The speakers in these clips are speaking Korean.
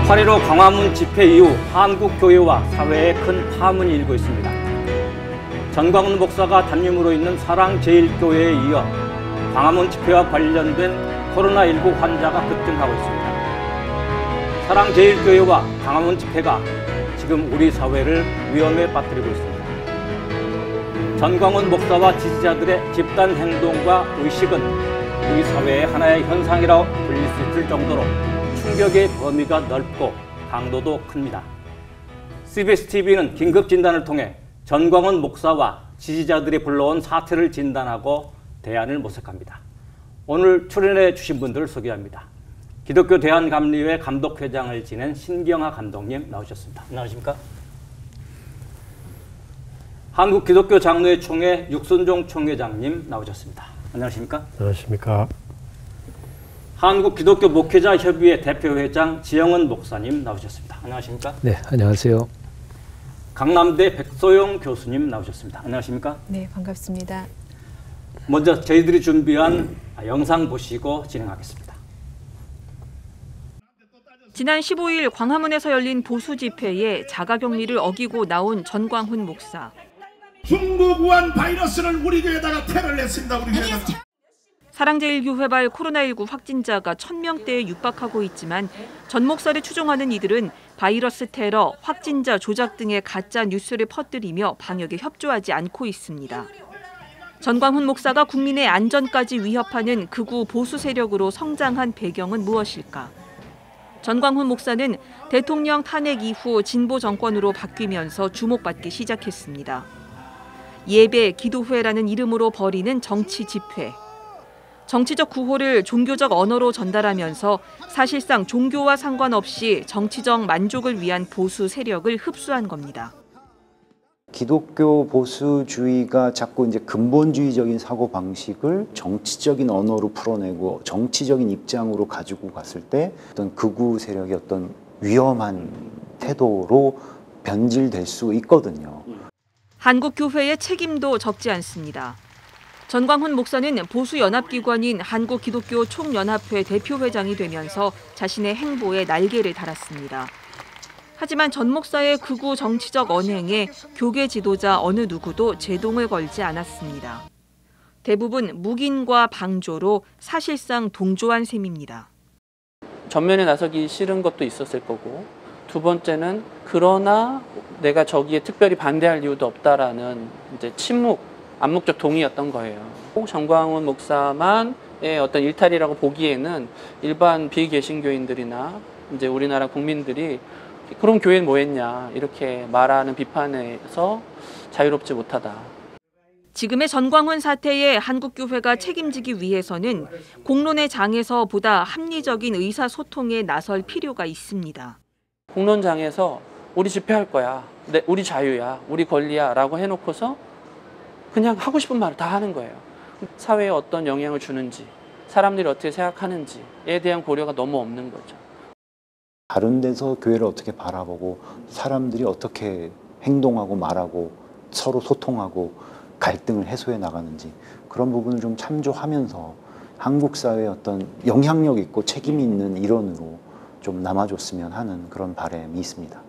8.15 광화문 집회 이후 한국교회와 사회에 큰 파문이 일고 있습니다. 전광훈 목사가 담임으로 있는 사랑제일교회에 이어 광화문 집회와 관련된 코로나19 환자가 급증하고 있습니다. 사랑제일교회와 광화문 집회가 지금 우리 사회를 위험에 빠뜨리고 있습니다. 전광훈 목사와 지지자들의 집단 행동과 의식은 우리 사회의 하나의 현상이라고 불릴 수 있을 정도로 충격의 범위가 넓고 강도도 큽니다. CBS TV는 긴급 진단을 통해 전광훈 목사와 지지자들이 불러온 사태를 진단하고 대안을 모색합니다. 오늘 출연해 주신 분들을 소개합니다. 기독교 대한감리회 감독회장을 지낸 신경하 감독님 나오셨습니다. 안녕하십니까? 한국기독교장로회 총회 육순종 총회장님 나오셨습니다. 안녕하십니까? 안녕하십니까? 한국기독교 목회자협의회 대표회장 지영은 목사님 나오셨습니다. 안녕하십니까? 네, 안녕하세요. 강남대 백소영 교수님 나오셨습니다. 안녕하십니까? 네, 반갑습니다. 먼저 저희들이 준비한 영상 보시고 진행하겠습니다. 지난 15일 광화문에서 열린 보수 집회에 자가격리를 어기고 나온 전광훈 목사. 중국 우한 바이러스를 우리 교회에다가 테러를 했습니다. 우리 교회에다가. 사랑제일교회발 코로나19 확진자가 1000명대에 육박하고 있지만 전 목사를 추종하는 이들은 바이러스 테러, 확진자 조작 등의 가짜 뉴스를 퍼뜨리며 방역에 협조하지 않고 있습니다. 전광훈 목사가 국민의 안전까지 위협하는 극우 보수 세력으로 성장한 배경은 무엇일까? 전광훈 목사는 대통령 탄핵 이후 진보 정권으로 바뀌면서 주목받기 시작했습니다. 예배, 기도회라는 이름으로 벌이는 정치 집회. 정치적 구호를 종교적 언어로 전달하면서 사실상 종교와 상관없이 정치적 만족을 위한 보수 세력을 흡수한 겁니다. 기독교 보수주의가 자꾸 이제 근본주의적인 사고 방식을 정치적인 언어로 풀어내고 정치적인 입장으로 가지고 갔을 때 어떤 극우 세력의 어떤 위험한 태도로 변질될 수 있거든요. 한국교회의 책임도 적지 않습니다. 전광훈 목사는 보수연합기관인 한국기독교 총연합회 대표회장이 되면서 자신의 행보에 날개를 달았습니다. 하지만 전 목사의 극우 정치적 언행에 교계 지도자 어느 누구도 제동을 걸지 않았습니다. 대부분 묵인과 방조로 사실상 동조한 셈입니다. 전면에 나서기 싫은 것도 있었을 거고, 두 번째는 그러나 내가 저기에 특별히 반대할 이유도 없다라는 이제 침묵, 암묵적 동의였던 거예요. 전광훈 목사만의 어떤 일탈이라고 보기에는 일반 비개신교인들이나 이제 우리나라 국민들이 그럼 교회는 뭐 했냐 이렇게 말하는 비판에서 자유롭지 못하다. 지금의 전광훈 사태에 한국교회가 책임지기 위해서는 공론의 장에서 보다 합리적인 의사소통에 나설 필요가 있습니다. 공론장에서 우리 집회할 거야, 우리 자유야, 우리 권리야 라고 해놓고서 그냥 하고 싶은 말을 다 하는 거예요. 사회에 어떤 영향을 주는지, 사람들이 어떻게 생각하는지에 대한 고려가 너무 없는 거죠. 다른 데서 교회를 어떻게 바라보고 사람들이 어떻게 행동하고 말하고 서로 소통하고 갈등을 해소해 나가는지 그런 부분을 좀 참조하면서 한국 사회의 어떤 영향력 있고 책임 있는 일원으로 좀 남아줬으면 하는 그런 바람이 있습니다.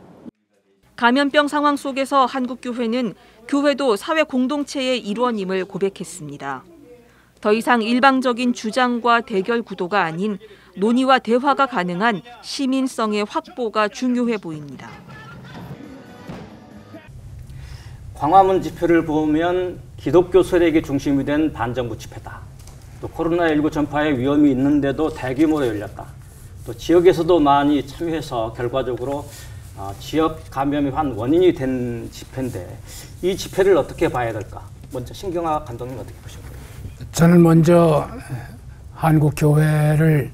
감염병 상황 속에서 한국교회는 교회도 사회 공동체의 일원임을 고백했습니다. 더 이상 일방적인 주장과 대결 구도가 아닌 논의와 대화가 가능한 시민성의 확보가 중요해 보입니다. 광화문 집회를 보면 기독교 세력이 중심이 된 반정부 집회다. 또 코로나19 전파의 위험이 있는데도 대규모로 열렸다. 또 지역에서도 많이 참여해서 결과적으로 지역 감염이 한 원인이 된 집회인데 이 집회를 어떻게 봐야 될까? 먼저 신경하 감독님 어떻게 보십니까? 저는 먼저 한국교회를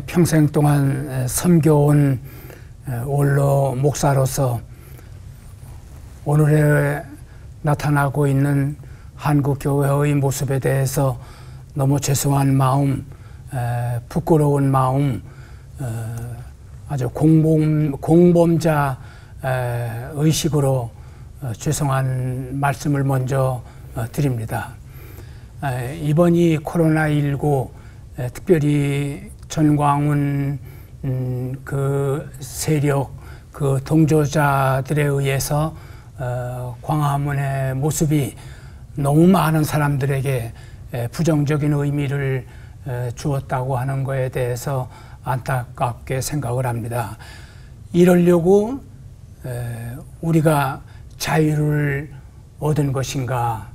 평생 동안 섬겨온 원로 목사로서 오늘에 나타나고 있는 한국교회의 모습에 대해서 너무 죄송한 마음, 부끄러운 마음, 아주 공범자 의식으로 죄송한 말씀을 먼저 드립니다. 이번 이 코로나19 특별히 전광훈 그 세력, 그 동조자들에 의해서 광화문의 모습이 너무 많은 사람들에게 부정적인 의미를 주었다고 하는 것에 대해서 안타깝게 생각을 합니다. 이러려고 우리가 자유를 얻은 것인가,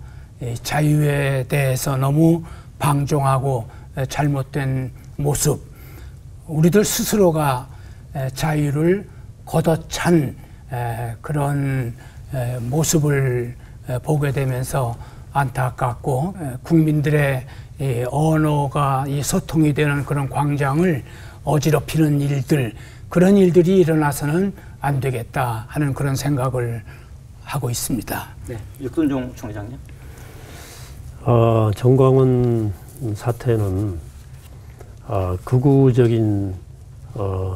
자유에 대해서 너무 방종하고 잘못된 모습, 우리들 스스로가 자유를 걷어찬 그런 모습을 보게 되면서 안타깝고, 국민들의 언어가 소통이 되는 그런 광장을 어지럽히는 일들, 그런 일들이 일어나서는 안 되겠다 하는 그런 생각을 하고 있습니다. 네, 육순종 총회장님. 정광훈 사태는 극우적인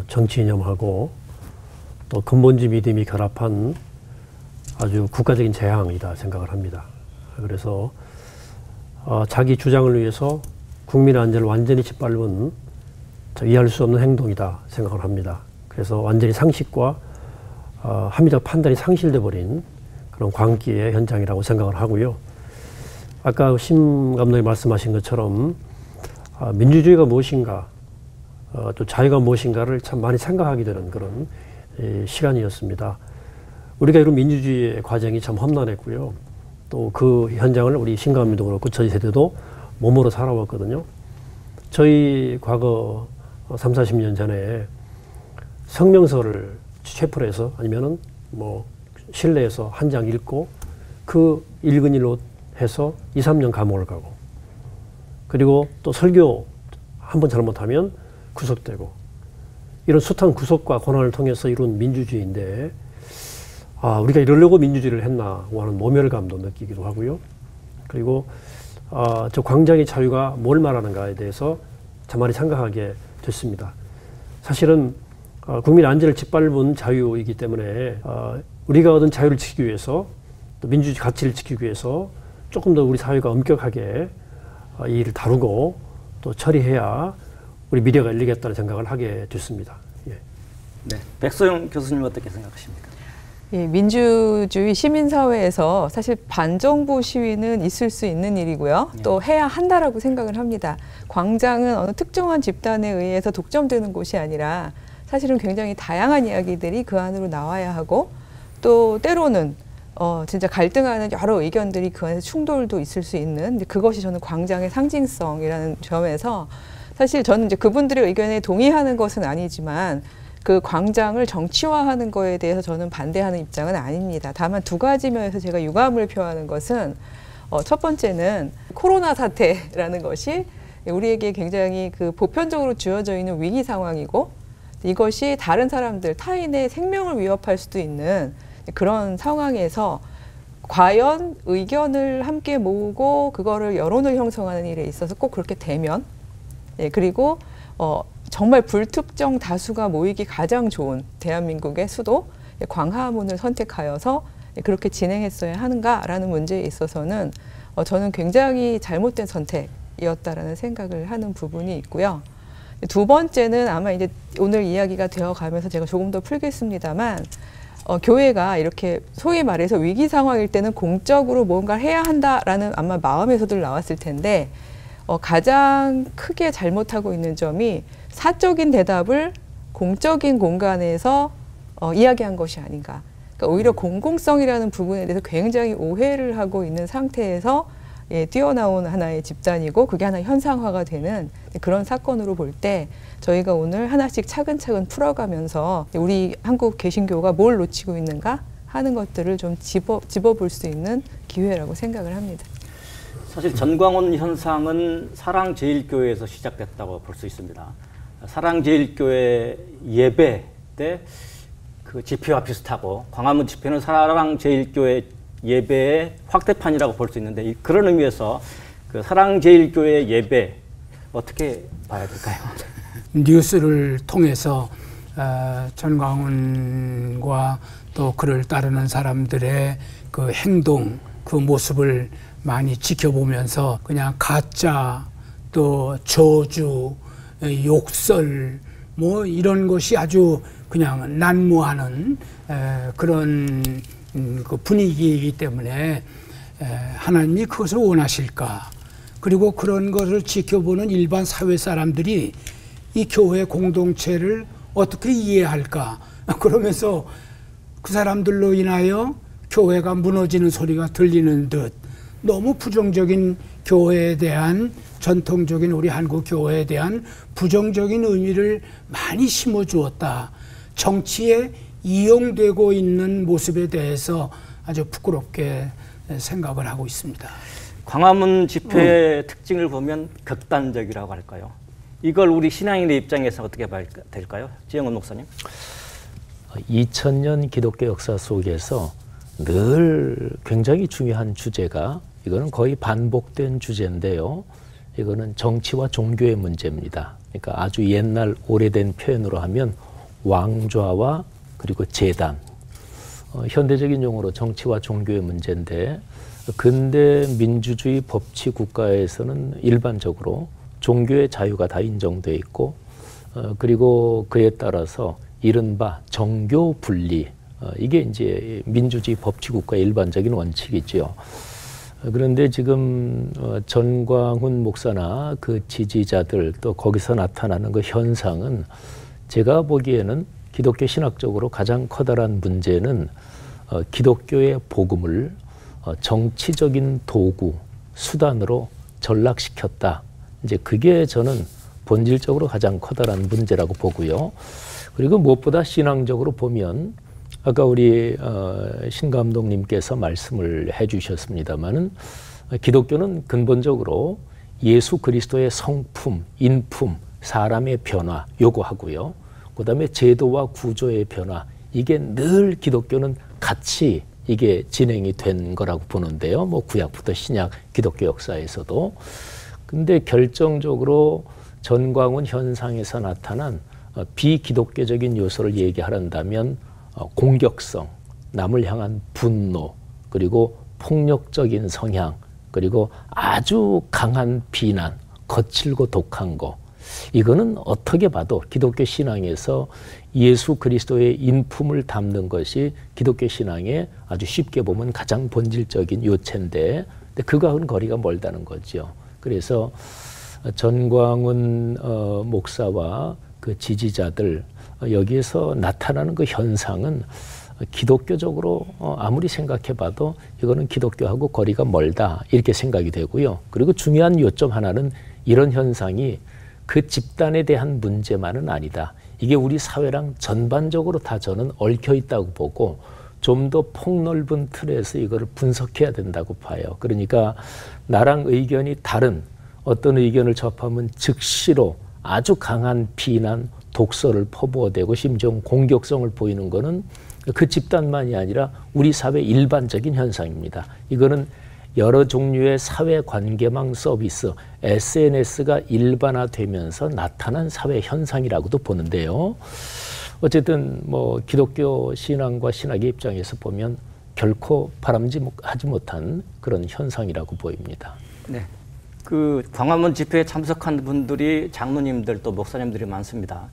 정치 이념하고 또 근본주의 믿음이 결합한 아주 국가적인 재앙이다 생각을 합니다. 그래서 자기 주장을 위해서 국민의 안전을 완전히 짓밟은 이해할 수 없는 행동이다 생각을 합니다. 그래서 완전히 상식과 합리적 판단이 상실돼 버린 그런 광기의 현장이라고 생각을 하고요. 아까 심 감독이 말씀하신 것처럼 민주주의가 무엇인가, 또 자유가 무엇인가를 참 많이 생각하게 되는 그런 시간이었습니다. 우리가 이룬 민주주의의 과정이 참 험난했고요. 또 그 현장을 우리 신감독도 그렇고 저희 세대도 몸으로 살아왔거든요. 저희 과거 30, 40년 전에 성명서를 체포를 해서 아니면은 뭐 실내에서 한 장 읽고 그 읽은 일로 해서 2, 3년 감옥을 가고, 그리고 또 설교 한 번 잘못하면 구속되고, 이런 숱한 구속과 고난을 통해서 이룬 민주주의인데 우리가 이러려고 민주주의를 했나 하는 모멸감도 느끼기도 하고요. 그리고 저 광장의 자유가 뭘 말하는가에 대해서 참 많이 생각하게 됐습니다. 사실은 국민 안전을 짓밟은 자유이기 때문에 우리가 얻은 자유를 지키기 위해서, 또 민주주의 가치를 지키기 위해서 조금 더 우리 사회가 엄격하게 이 일을 다루고 또 처리해야 우리 미래가 열리겠다는 생각을 하게 됐습니다. 예. 네, 백소영 교수님 어떻게 생각하십니까? 예, 민주주의 시민사회에서 사실 반정부 시위는 있을 수 있는 일이고요. 또 해야 한다라고 생각을 합니다. 광장은 어느 특정한 집단에 의해서 독점되는 곳이 아니라 사실은 굉장히 다양한 이야기들이 그 안으로 나와야 하고, 또 때로는 진짜 갈등하는 여러 의견들이 그 안에서 충돌도 있을 수 있는, 그것이 저는 광장의 상징성이라는 점에서 사실 저는 이제 그분들의 의견에 동의하는 것은 아니지만 그 광장을 정치화하는 거에 대해서 저는 반대하는 입장은 아닙니다. 다만 두 가지 면에서 제가 유감을 표하는 것은 첫 번째는 코로나 사태라는 것이 우리에게 굉장히 그 보편적으로 주어져 있는 위기 상황이고, 이것이 다른 사람들, 타인의 생명을 위협할 수도 있는 그런 상황에서 과연 의견을 함께 모으고 그거를 여론을 형성하는 일에 있어서 꼭 그렇게 되면, 그리고 정말 불특정 다수가 모이기 가장 좋은 대한민국의 수도 광화문을 선택하여서 그렇게 진행했어야 하는가라는 문제에 있어서는 저는 굉장히 잘못된 선택이었다라는 생각을 하는 부분이 있고요. 두 번째는 아마 이제 오늘 이야기가 되어가면서 제가 조금 더 풀겠습니다만, 교회가 이렇게 소위 말해서 위기 상황일 때는 공적으로 뭔가를 해야 한다라는 아마 마음에서들 나왔을 텐데, 가장 크게 잘못하고 있는 점이 사적인 대답을 공적인 공간에서 이야기한 것이 아닌가. 그러니까 오히려 공공성이라는 부분에 대해서 굉장히 오해를 하고 있는 상태에서 뛰어나온 하나의 집단이고, 그게 하나 현상화가 되는 그런 사건으로 볼 때 저희가 오늘 하나씩 차근차근 풀어가면서 우리 한국 개신교가 뭘 놓치고 있는가 하는 것들을 좀 집어볼 수 있는 기회라고 생각을 합니다. 사실 전광훈 현상은 사랑제일교회에서 시작됐다고 볼 수 있습니다. 사랑제일교회 예배 때 그 집회와 비슷하고, 광화문 집회는 사랑제일교회 예배의 확대판이라고 볼 수 있는데, 그런 의미에서 그 사랑제일교회 예배 어떻게 봐야 될까요? 뉴스를 통해서 전광훈과 또 그를 따르는 사람들의 그 행동, 그 모습을 많이 지켜보면서 그냥 가짜, 또 저주, 욕설, 뭐 이런 것이 아주 그냥 난무하는 그런 그 분위기이기 때문에 하나님이 그것을 원하실까? 그리고 그런 것을 지켜보는 일반 사회 사람들이 이 교회 공동체를 어떻게 이해할까? 그러면서 그 사람들로 인하여 교회가 무너지는 소리가 들리는 듯 너무 부정적인 교회에 대한 전통적인 우리 한국 교회에 대한 부정적인 의미를 많이 심어주었다. 정치에 이용되고 있는 모습에 대해서 아주 부끄럽게 생각을 하고 있습니다. 광화문 집회의 특징을 보면 극단적이라고 할까요? 이걸 우리 신앙인의 입장에서 어떻게 봐야 될까요? 지영은 목사님. 2000년 기독교 역사 속에서 늘 굉장히 중요한 주제가 이거는 거의 반복된 주제인데요. 이거는 정치와 종교의 문제입니다. 그러니까 아주 옛날 오래된 표현으로 하면 왕좌와 그리고 재단. 현대적인 용어로 정치와 종교의 문제인데 근대 민주주의 법치 국가에서는 일반적으로 종교의 자유가 다 인정돼 있고 그리고 그에 따라서 이른바 정교 분리 이게 이제 민주주의 법치 국가의 일반적인 원칙이지요. 그런데 지금 전광훈 목사나 그 지지자들 또 거기서 나타나는 그 현상은 제가 보기에는 기독교 신학적으로 가장 커다란 문제는 기독교의 복음을 정치적인 도구, 수단으로 전락시켰다. 이제 그게 저는 본질적으로 가장 커다란 문제라고 보고요. 그리고 무엇보다 신앙적으로 보면 아까 우리 신 감독님께서 말씀을 해주셨습니다마는 기독교는 근본적으로 예수 그리스도의 성품, 인품, 사람의 변화 요구하고요. 그다음에 제도와 구조의 변화 이게 늘 기독교는 같이 이게 진행이 된 거라고 보는데요. 뭐 구약부터 신약 기독교 역사에서도. 근데 결정적으로 전광훈 현상에서 나타난 비기독교적인 요소를 얘기하란다면 공격성, 남을 향한 분노, 그리고 폭력적인 성향, 그리고 아주 강한 비난, 거칠고 독한 거. 이거는 어떻게 봐도 기독교 신앙에서 예수 그리스도의 인품을 담는 것이 기독교 신앙의 아주 쉽게 보면 가장 본질적인 요체인데 그거하고는 거리가 멀다는 거죠. 그래서 전광훈 목사와 그 지지자들 여기에서 나타나는 그 현상은 기독교적으로 아무리 생각해봐도 이거는 기독교하고 거리가 멀다 이렇게 생각이 되고요. 그리고 중요한 요점 하나는 이런 현상이 그 집단에 대한 문제만은 아니다. 이게 우리 사회랑 전반적으로 다 저는 얽혀 있다고 보고 좀 더 폭넓은 틀에서 이거를 분석해야 된다고 봐요. 그러니까 나랑 의견이 다른 어떤 의견을 접하면 즉시로 아주 강한 비난, 독서를 퍼부어대고 심지어 공격성을 보이는 거는 그 집단만이 아니라 우리 사회 일반적인 현상입니다. 이거는 여러 종류의 사회관계망 서비스, SNS가 일반화되면서 나타난 사회 현상이라고도 보는데요. 어쨌든 뭐 기독교 신앙과 신학의 입장에서 보면 결코 바람직하지 못한 그런 현상이라고 보입니다. 네. 그 광화문 집회에 참석한 분들이 장로님들 또 목사님들이 많습니다.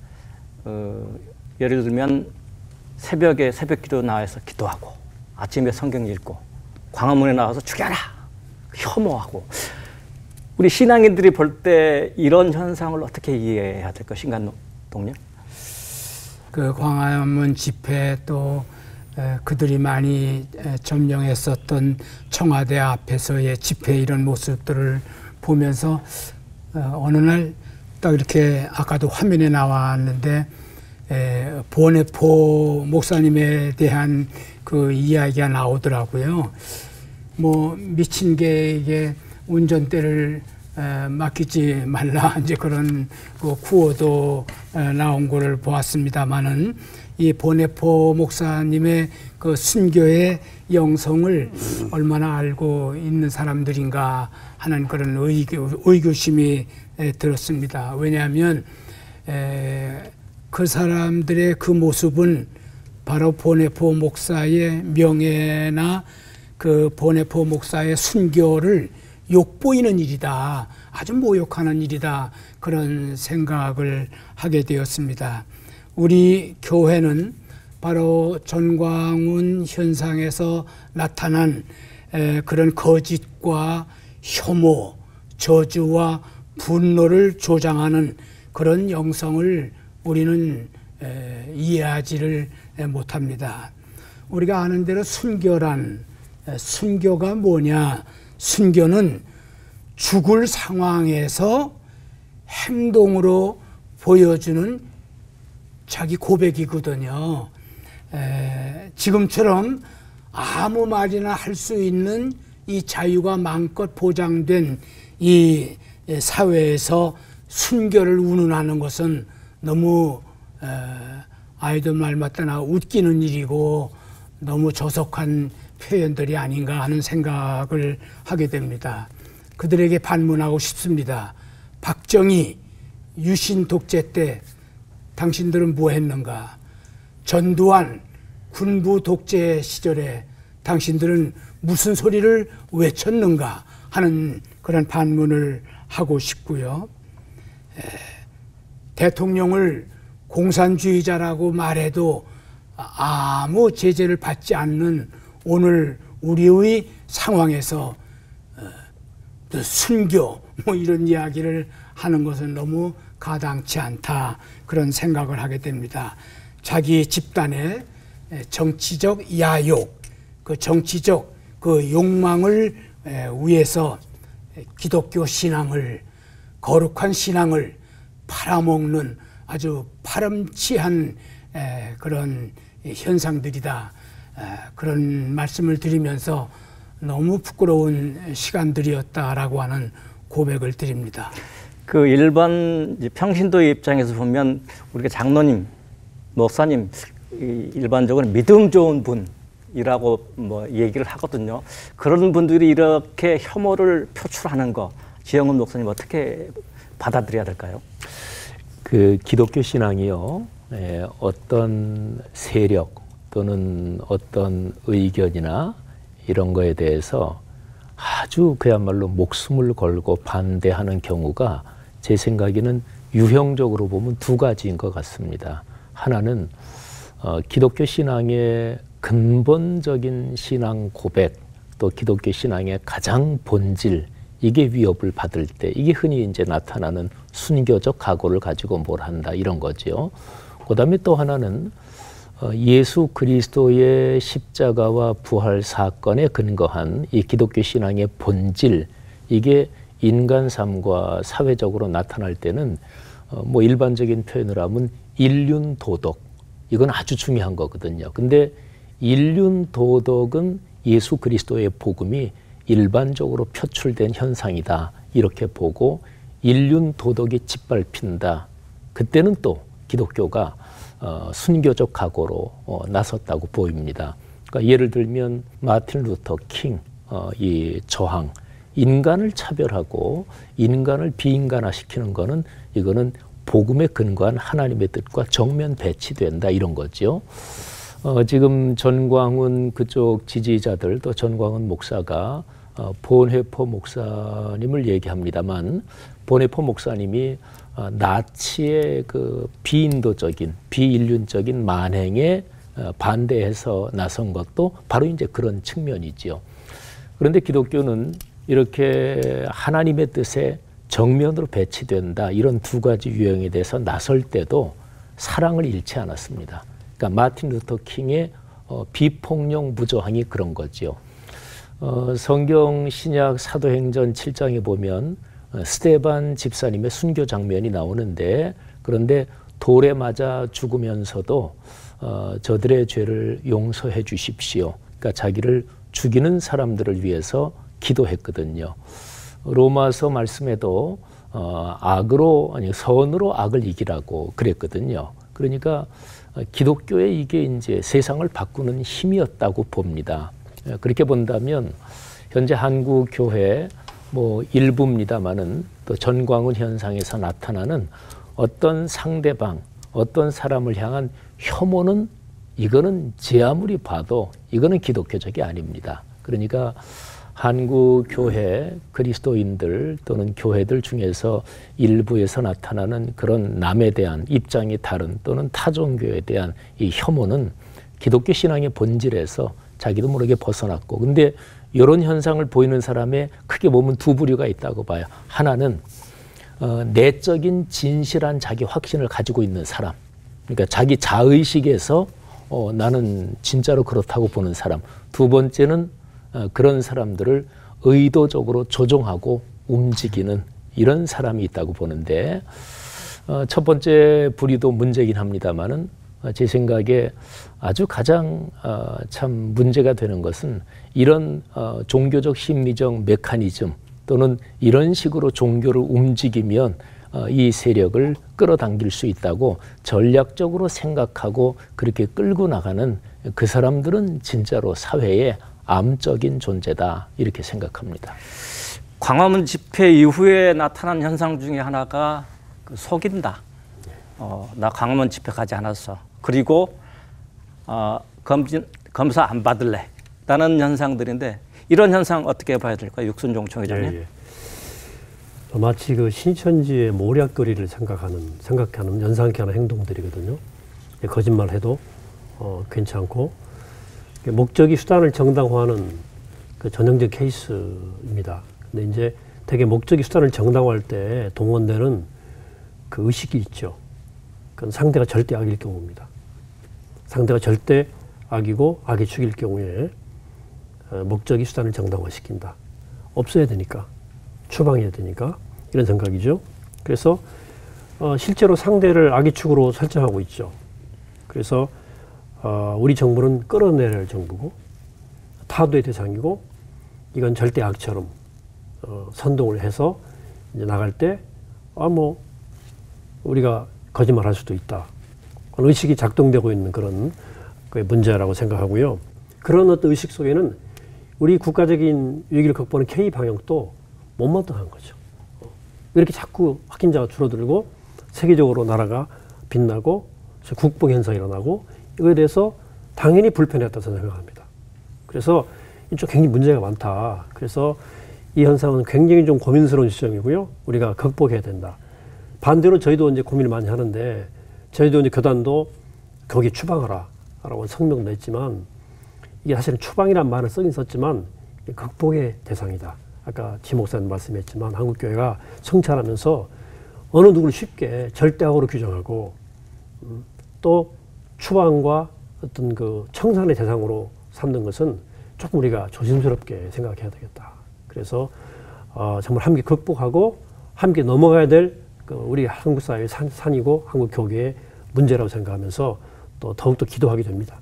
예를 들면 새벽에 새벽기도 나와서 기도하고 아침에 성경 읽고 광화문에 나와서 죽여라 혐오하고 우리 신앙인들이 볼 때 이런 현상을 어떻게 이해해야 될까 신감 동님? 그 광화문 집회 또 그들이 많이 점령했었던 청와대 앞에서의 집회 이런 모습들을 보면서 어느 날 딱 이렇게 아까도 화면에 나왔는데 보네포 목사님에 대한 그 이야기가 나오더라고요. 뭐 미친 개에게 운전대를 맡기지 말라 이제 그런 그 구호도 나온 거를 보았습니다만은 이 보네포 목사님의 그 순교의 영성을 얼마나 알고 있는 사람들인가 하는 그런 의구심이 들었습니다. 왜냐하면 그 사람들의 그 모습은 바로 보네포 목사의 명예나 그 보네포 목사의 순교를 욕보이는 일이다. 아주 모욕하는 일이다. 그런 생각을 하게 되었습니다. 우리 교회는 바로 전광훈 현상에서 나타난 그런 거짓과 혐오, 저주와 분노를 조장하는 그런 영성을 우리는 이해하지를 못합니다. 우리가 아는 대로 순교가 뭐냐? 순교는 죽을 상황에서 행동으로 보여주는 자기 고백이거든요. 지금처럼 아무 말이나 할 수 있는 이 자유가 마음껏 보장된 이 사회에서 순교를 운운하는 것은 너무 아이들 말 맞다나 웃기는 일이고 너무 저속한 표현들이 아닌가 하는 생각을 하게 됩니다. 그들에게 반문하고 싶습니다. 박정희 유신 독재 때 당신들은 뭐 했는가? 전두환 군부 독재 시절에 당신들은 무슨 소리를 외쳤는가 하는 그런 반문을 하고 싶고요. 대통령을 공산주의자라고 말해도 아무 제재를 받지 않는 오늘 우리의 상황에서 순교 뭐 이런 이야기를 하는 것은 너무 가당치 않다, 그런 생각을 하게 됩니다. 자기 집단의 정치적 야욕, 그 정치적 그 욕망을 위해서 기독교 신앙을, 거룩한 신앙을 팔아먹는 아주 파렴치한 그런 현상들이다. 그런 말씀을 드리면서 너무 부끄러운 시간들이었다라고 하는 고백을 드립니다. 그 일반 평신도의 입장에서 보면 우리가 장로님, 목사님 일반적으로 믿음 좋은 분이라고 뭐 얘기를 하거든요. 그런 분들이 이렇게 혐오를 표출하는 거, 지영훈 목사님 어떻게 받아들여야 될까요? 그 기독교 신앙이요, 어떤 세력 또는 어떤 의견이나 이런 거에 대해서 아주 그야말로 목숨을 걸고 반대하는 경우가 제 생각에는 유형적으로 보면 두 가지인 것 같습니다. 하나는 기독교 신앙의 근본적인 신앙 고백, 또 기독교 신앙의 가장 본질, 이게 위협을 받을 때, 이게 흔히 이제 나타나는 순교적 각오를 가지고 뭘 한다, 이런 거죠. 그 다음에 또 하나는 예수 그리스도의 십자가와 부활 사건에 근거한 이 기독교 신앙의 본질, 이게 인간 삶과 사회적으로 나타날 때는 뭐 일반적인 표현을 하면 일륜 도덕, 이건 아주 중요한 거거든요. 근데 일륜 도덕은 예수 그리스도의 복음이 일반적으로 표출된 현상이다, 이렇게 보고 일륜 도덕이 짓밟힌다, 그때는 또 기독교가 순교적 각오로 나섰다고 보입니다. 그러니까 예를 들면 마틴 루터 킹 이 저항, 인간을 차별하고 인간을 비인간화시키는 거는 이거는 복음에 근거한 하나님의 뜻과 정면 배치된다, 이런 거죠. 지금 전광훈 그쪽 지지자들, 또 전광훈 목사가 본회포 목사님을 얘기합니다만, 본회포 목사님이 나치의 그 비인도적인, 비인륜적인 만행에 반대해서 나선 것도 바로 이제 그런 측면이지요. 그런데 기독교는 이렇게 하나님의 뜻에 정면으로 배치된다, 이런 두 가지 유형에 대해서 나설 때도 사랑을 잃지 않았습니다. 그러니까 마틴 루터 킹의 비폭력 무저항이 그런 거지요. 성경 신약 사도행전 7장에 보면 스데반 집사님의 순교 장면이 나오는데, 그런데 돌에 맞아 죽으면서도 저들의 죄를 용서해 주십시오, 그러니까 자기를 죽이는 사람들을 위해서 기도했거든요. 로마서 말씀에도 악으로, 아니 선으로 악을 이기라고 그랬거든요. 그러니까 기독교의 이게 이제 세상을 바꾸는 힘이었다고 봅니다. 그렇게 본다면 현재 한국 교회 뭐 일부입니다만은 또 전광훈 현상에서 나타나는 어떤 상대방, 어떤 사람을 향한 혐오는, 이거는 제 아무리 봐도 이거는 기독교적이 아닙니다. 그러니까 한국 교회 그리스도인들 또는 교회들 중에서 일부에서 나타나는 그런 남에 대한 입장이 다른 또는 타종교에 대한 이 혐오는 기독교 신앙의 본질에서 자기도 모르게 벗어났고, 근데 이런 현상을 보이는 사람의 크게 보면 두 부류가 있다고 봐요. 하나는 내적인 진실한 자기 확신을 가지고 있는 사람, 그러니까 자기 자의식에서 나는 진짜로 그렇다고 보는 사람. 두 번째는 그런 사람들을 의도적으로 조종하고 움직이는 이런 사람이 있다고 보는데, 첫 번째 부류도 문제긴 합니다만은 제 생각에 아주 가장 참 문제가 되는 것은 이런 종교적 심리적 메커니즘 또는 이런 식으로 종교를 움직이면 이 세력을 끌어당길 수 있다고 전략적으로 생각하고 그렇게 끌고 나가는 그 사람들은 진짜로 사회의 암적인 존재다, 이렇게 생각합니다. 광화문 집회 이후에 나타난 현상 중에 하나가 그 속인다. 나 광화문 집회 가지 않았어. 그리고 검사 안 받을래. 라는 현상들인데, 이런 현상 어떻게 봐야 될까요? 육순종 총회장님. 예. 마치 그 신천지의 모략거리를 생각하는 연상케 하는 행동들이거든요. 거짓말해도 괜찮고, 목적이 수단을 정당화하는 그 전형적 케이스입니다. 근데 이제 되게 목적이 수단을 정당화할 때 동원되는 그 의식이 있죠. 그건 상대가 절대 악일 경우입니다. 상대가 절대 악이고 악의 축일 경우에 목적이 수단을 정당화시킨다. 없어야 되니까, 추방해야 되니까, 이런 생각이죠. 그래서 실제로 상대를 악의 축으로 설정하고 있죠. 그래서 우리 정부는 끌어내릴 정부고 타도의 대상이고, 이건 절대 악처럼 선동을 해서 이제 나갈 때 우리가 거짓말할 수도 있다. 의식이 작동되고 있는 그런 문제라고 생각하고요. 그런 어떤 의식 속에는 우리 국가적인 위기를 극복하는 K 방역도 못마땅한 거죠. 이렇게 자꾸 확진자가 줄어들고 세계적으로 나라가 빛나고 국뽕 현상이 일어나고, 이거에 대해서 당연히 불편했다고 생각합니다. 그래서 이쪽 굉장히 문제가 많다. 그래서 이 현상은 굉장히 좀 고민스러운 지점이고요. 우리가 극복해야 된다. 반대로 저희도 이제 고민을 많이 하는데, 저희도 이제 교단도 거기에 추방하라 라고 성명도 냈지만, 이게 사실은 추방이란 말을 쓰긴 썼지만 극복의 대상이다. 아까 지 목사님 말씀했지만 한국교회가 성찰하면서 어느 누구를 쉽게 절대악으로 규정하고 또 추방과 어떤 그 청산의 대상으로 삼는 것은 조금 우리가 조심스럽게 생각해야 되겠다. 그래서 정말 함께 극복하고 함께 넘어가야 될 우리 한국 사회의 산이고 한국 교계의 문제라고 생각하면서 또 더욱더 기도하게 됩니다.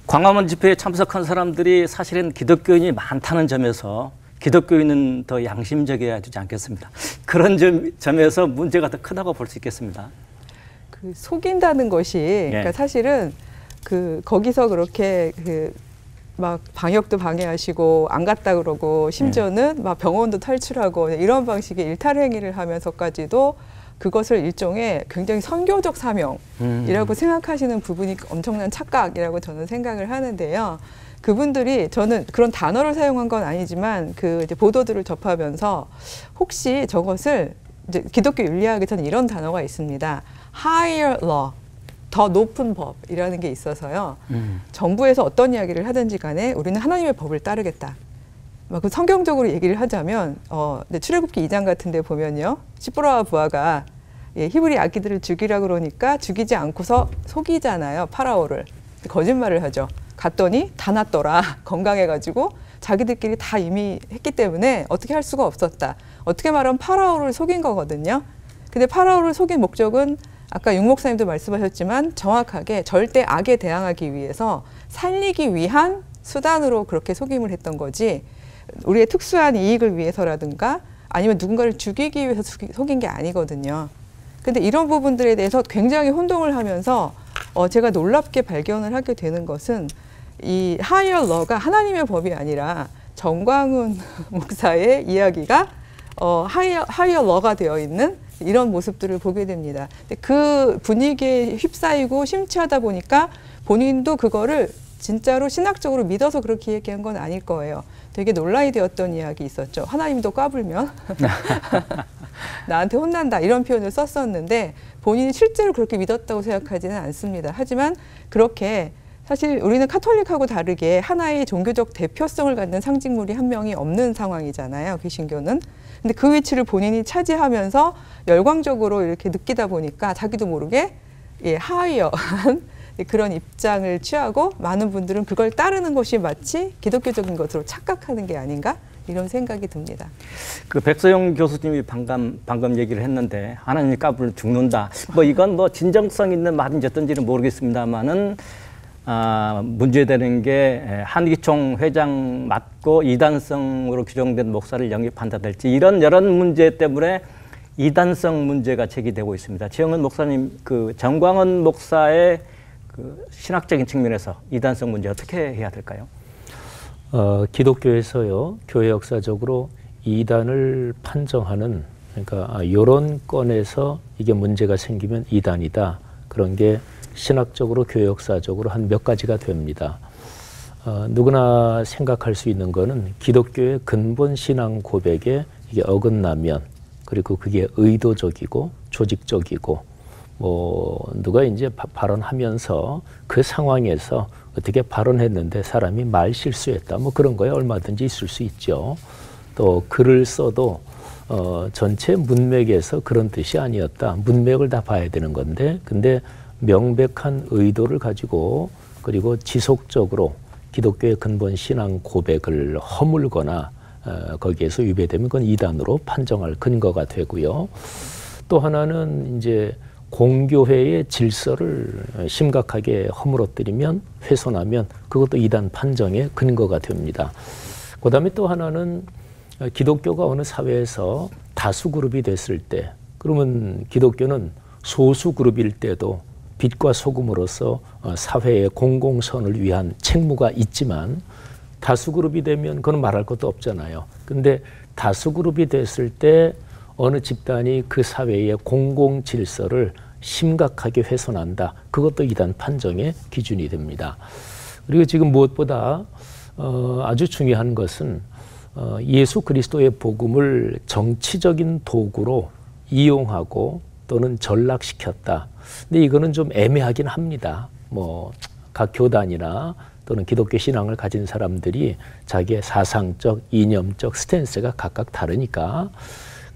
광화문 집회에 참석한 사람들이 사실은 기독교인이 많다는 점에서 기독교인은 더 양심적이어야 되지 않겠습니다. 그런 점에서 문제가 더 크다고 볼 수 있겠습니다. 그 속인다는 것이 그러니까 사실은 거기서 그렇게 막 방역도 방해하시고 안 갔다 그러고 심지어는 막 병원도 탈출하고 이런 방식의 일탈 행위를 하면서까지도 그것을 일종의 굉장히 선교적 사명이라고 생각하시는 부분이 엄청난 착각이라고 저는 생각을 하는데요. 그분들이, 저는 그런 단어를 사용한 건 아니지만 이제 보도들을 접하면서 혹시 저것을 이제 기독교 윤리학에서는 이런 단어가 있습니다. higher law, 더 높은 법이라는 게 있어서요. 정부에서 어떤 이야기를 하든지 간에 우리는 하나님의 법을 따르겠다. 그 성경적으로 얘기를 하자면 출애굽기 2장 같은 데 보면요. 시브라와 부하가 히브리 아기들을 죽이라 그러니까 죽이지 않고서 속이잖아요. 파라오를. 거짓말을 하죠. 갔더니 다 낫더라. 건강해가지고 자기들끼리 다 이미 했기 때문에 어떻게 할 수가 없었다. 어떻게 말하면 파라오를 속인 거거든요. 근데 파라오를 속인 목적은 아까 육 목사님도 말씀하셨지만 정확하게 절대 악에 대항하기 위해서 살리기 위한 수단으로 그렇게 속임을 했던 거지, 우리의 특수한 이익을 위해서라든가 아니면 누군가를 죽이기 위해서 속인 게 아니거든요. 근데 이런 부분들에 대해서 굉장히 혼동을 하면서 제가 놀랍게 발견을 하게 되는 것은 이 higher law가 하나님의 법이 아니라 정광훈 목사의 이야기가 higher law가 되어 있는 이런 모습들을 보게 됩니다. 그 분위기에 휩싸이고 심취하다 보니까 본인도 그거를 진짜로 신학적으로 믿어서 그렇게 얘기한 건 아닐 거예요. 되게 논란이 되었던 이야기 있었죠. 하나님도 까불면 나한테 혼난다 이런 표현을 썼었는데 본인이 실제로 그렇게 믿었다고 생각하지는 않습니다. 하지만 그렇게 사실 우리는 카톨릭하고 다르게 하나의 종교적 대표성을 갖는 상징물이 한 명이 없는 상황이잖아요. 개신교는. 근데 그 위치를 본인이 차지하면서 열광적으로 이렇게 느끼다 보니까 자기도 모르게 하이어한 그런 입장을 취하고 많은 분들은 그걸 따르는 것이 마치 기독교적인 것으로 착각하는 게 아닌가 이런 생각이 듭니다. 그 백서영 교수님이 방금 얘기를 했는데 하나님이 까불 죽는다. 뭐 이건 뭐 진정성 있는 말인지 어떤지는 모르겠습니다만은 문제되는 게 한기총 회장 맡고 이단성으로 규정된 목사를 영입한다든지 이런 여러 문제 때문에 이단성 문제가 제기되고 있습니다. 지영은 목사님, 그 정광훈 목사의 그 신학적인 측면에서 이단성 문제 어떻게 해야 될까요? 기독교에서요, 교회 역사적으로 이단을 판정하는, 그러니까 이런 건에서 이게 문제가 생기면 이단이다. 그런 게 신학적으로 교회 역사적으로 한 몇 가지가 됩니다. 누구나 생각할 수 있는 거는 기독교의 근본 신앙 고백에 이게 어긋나면, 그리고 그게 의도적이고 조직적이고 뭐 누가 이제 발언하면서 그 상황에서 어떻게 발언했는데 사람이 말 실수했다 뭐 그런 거에 얼마든지 있을 수 있죠. 또 글을 써도 전체 문맥에서 그런 뜻이 아니었다. 문맥을 다 봐야 되는 건데, 근데 명백한 의도를 가지고 그리고 지속적으로 기독교의 근본 신앙 고백을 허물거나 거기에서 위배되면 그건 이단으로 판정할 근거가 되고요. 또 하나는 이제 공교회의 질서를 심각하게 허물어뜨리면, 훼손하면 그것도 이단 판정의 근거가 됩니다. 그 다음에 또 하나는 기독교가 어느 사회에서 다수 그룹이 됐을 때, 그러면 기독교는 소수 그룹일 때도 빛과 소금으로서 사회의 공공선을 위한 책무가 있지만, 다수 그룹이 되면 그건 말할 것도 없잖아요. 근데 다수 그룹이 됐을 때 어느 집단이 그 사회의 공공 질서를 심각하게 훼손한다. 그것도 이단 판정의 기준이 됩니다. 그리고 지금 무엇보다 아주 중요한 것은 예수 그리스도의 복음을 정치적인 도구로 이용하고 또는 전락시켰다. 근데 이거는 좀 애매하긴 합니다. 뭐 각 교단이나 또는 기독교 신앙을 가진 사람들이 자기의 사상적, 이념적 스탠스가 각각 다르니까.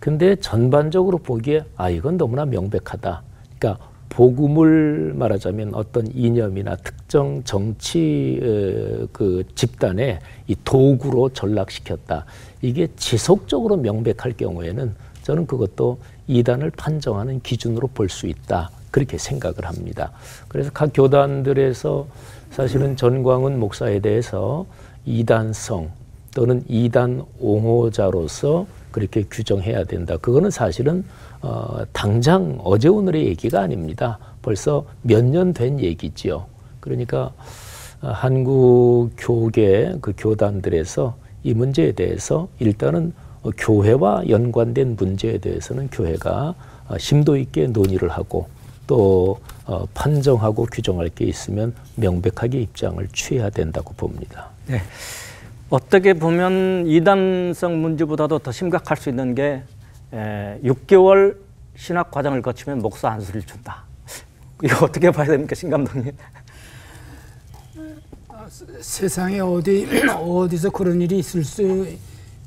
근데 전반적으로 보기에 이건 너무나 명백하다. 그러니까 복음을 말하자면 어떤 이념이나 특정 정치 그 집단의 이 도구로 전락시켰다. 이게 지속적으로 명백할 경우에는 저는 그것도 이단을 판정하는 기준으로 볼 수 있다. 그렇게 생각을 합니다. 그래서 각 교단들에서 사실은 전광훈 목사에 대해서 이단성 또는 이단 옹호자로서 그렇게 규정해야 된다. 그거는 사실은 당장 어제 오늘의 얘기가 아닙니다. 벌써 몇 년 된 얘기지요. 그러니까 한국 교계 그 교단들에서 이 문제에 대해서 일단은 교회와 연관된 문제에 대해서는 교회가 심도 있게 논의를 하고 또 판정하고 규정할 게 있으면 명백하게 입장을 취해야 된다고 봅니다. 네. 어떻게 보면 이단성 문제보다도 더 심각할 수 있는 게 6개월 신학 과정을 거치면 목사 안수를 준다. 이거 어떻게 봐야 됩니까, 신 감독님? 세상에 어디서 그런 일이 있을 수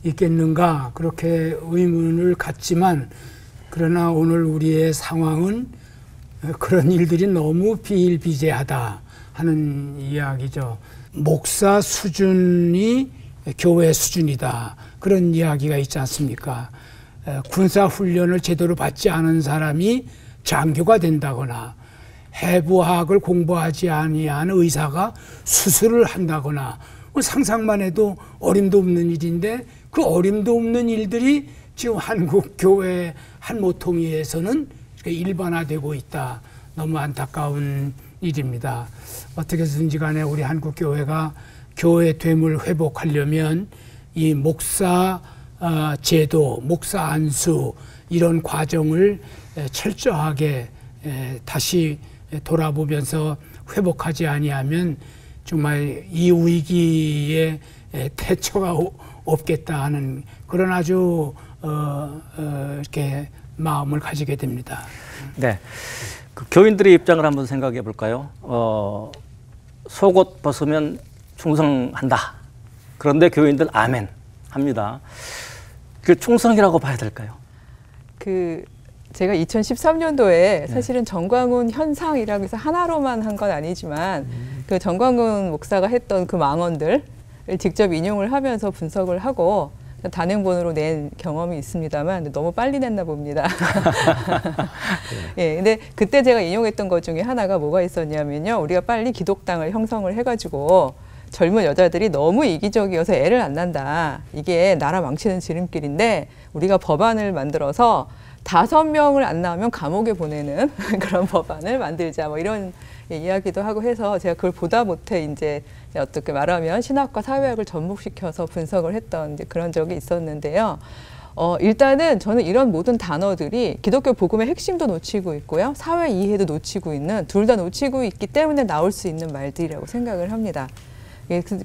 있겠는가 그렇게 의문을 갖지만, 그러나 오늘 우리의 상황은 그런 일들이 너무 비일비재하다 하는 이야기죠. 목사 수준이 교회 수준이다. 그런 이야기가 있지 않습니까? 군사훈련을 제대로 받지 않은 사람이 장교가 된다거나, 해부학을 공부하지 아니한 의사가 수술을 한다거나, 상상만 해도 어림도 없는 일인데, 그 어림도 없는 일들이 지금 한국 교회 한 모퉁이에서는 일반화되고 있다. 너무 안타까운 일입니다. 어떻게 해서든지 간에 우리 한국 교회가 교회됨을 회복하려면 이 목사 제도, 목사 안수 이런 과정을 철저하게 다시 돌아보면서 회복하지 아니하면 정말 이 위기에 태초가 없겠다 하는 그런 아주 이렇게 마음을 가지게 됩니다. 네, 그 교인들의 입장을 한번 생각해 볼까요? 속옷 벗으면 충성한다. 그런데 교인들 아멘 합니다. 그 충성이라고 봐야 될까요? 제가 2013년도에 사실은 정광훈 현상이라고 해서 하나로만 한 건 아니지만 그 정광훈 목사가 했던 그 망언들을 직접 인용을 하면서 분석을 하고 단행본으로 낸 경험이 있습니다만 너무 빨리 냈나 봅니다. 예, 근데 그때 제가 인용했던 것 중에 하나가 뭐가 있었냐면요. 우리가 빨리 기독당을 형성을 해가지고 젊은 여자들이 너무 이기적이어서 애를 안 낳는다. 이게 나라 망치는 지름길인데 우리가 법안을 만들어서 5명을 안 낳으면 감옥에 보내는 그런 법안을 만들자. 뭐 이런 이야기도 하고 해서 제가 그걸 보다 못해 이제 어떻게 말하면 신학과 사회학을 접목시켜서 분석을 했던 이제 그런 적이 있었는데요. 일단은 저는 이런 모든 단어들이 기독교 복음의 핵심도 놓치고 있고요. 사회 이해도 놓치고 있는 둘 다 놓치고 있기 때문에 나올 수 있는 말들이라고 생각을 합니다.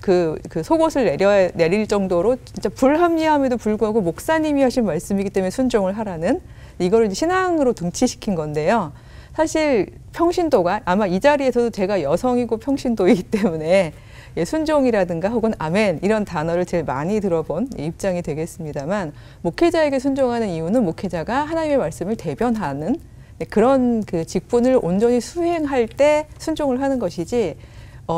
그 속옷을 내릴 정도로 진짜 불합리함에도 불구하고 목사님이 하신 말씀이기 때문에 순종을 하라는 이거를 신앙으로 등치시킨 건데요. 사실 평신도가 아마 이 자리에서도 제가 여성이고 평신도이기 때문에 순종이라든가 혹은 아멘 이런 단어를 제일 많이 들어본 입장이 되겠습니다만 목회자에게 순종하는 이유는 목회자가 하나님의 말씀을 대변하는 그런 그 직분을 온전히 수행할 때 순종을 하는 것이지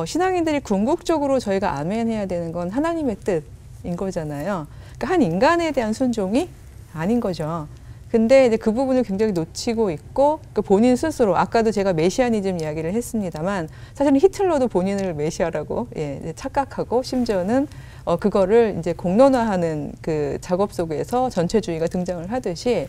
신앙인들이 궁극적으로 저희가 아멘 해야 되는 건 하나님의 뜻인 거잖아요. 그러니까 한 인간에 대한 순종이 아닌 거죠. 근데 이제 그 부분을 굉장히 놓치고 있고 본인 스스로 아까도 제가 메시아니즘 이야기를 했습니다만 사실은 히틀러도 본인을 메시아라고 착각하고 심지어는 그거를 이제 공론화하는 그 작업 속에서 전체주의가 등장을 하듯이